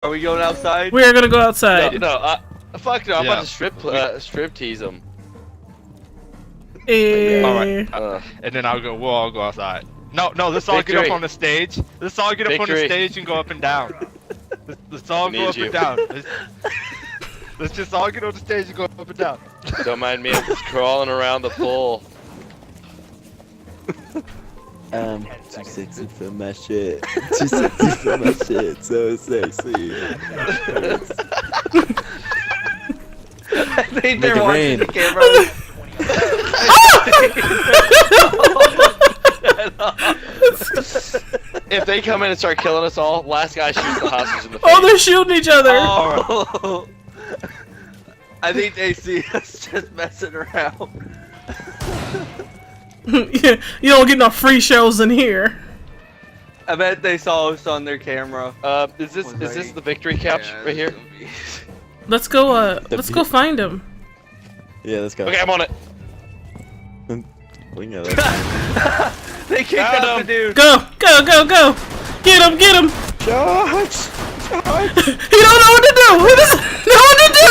Are we going outside? We are gonna go outside. Fuck no, I'm about to strip tease him. Alright. And then we'll all go outside. No, let's all get up on the stage. Let's all get up on the stage and go up and down. Let's all go up and down. Let's just all get on the stage and go up and down. Don't mind me, I'm just crawling around the pool. Too sexy for my shit. Too sexy for my shit. So sexy. I think they're Make it watching rain. the camera. If they come in and start killing us all, last guy shoots the hostage in the face. Oh, they're shooting each other! Oh. I think they see us just messing around. Yeah, you don't get no free shows in here. I bet they saw us on their camera. Is this the victory couch right here? Let's go find him. Yeah, let's go. Okay, I'm on it. Look at that. They kicked out the dude. Go! Get him! George! He don't know what to do! He doesn't know what to do!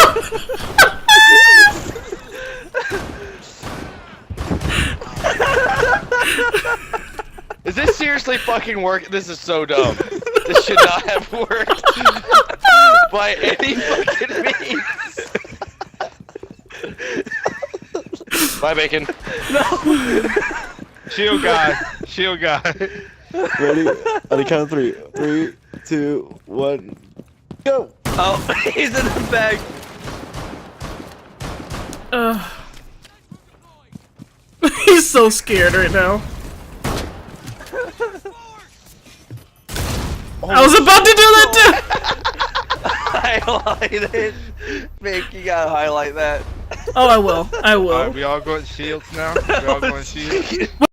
Is this seriously fucking work? This is so dumb. This should not have worked by any fucking means. Bye, Bacon. No. Shield guy. Ready? On the count of 3. 3, 2, 1, go! Oh, he's in the bag. He's so scared right now. I was about to do that too! Highlight it. Mick, you gotta highlight that. Oh, I will. Alright, we all going shields now? We all going shields?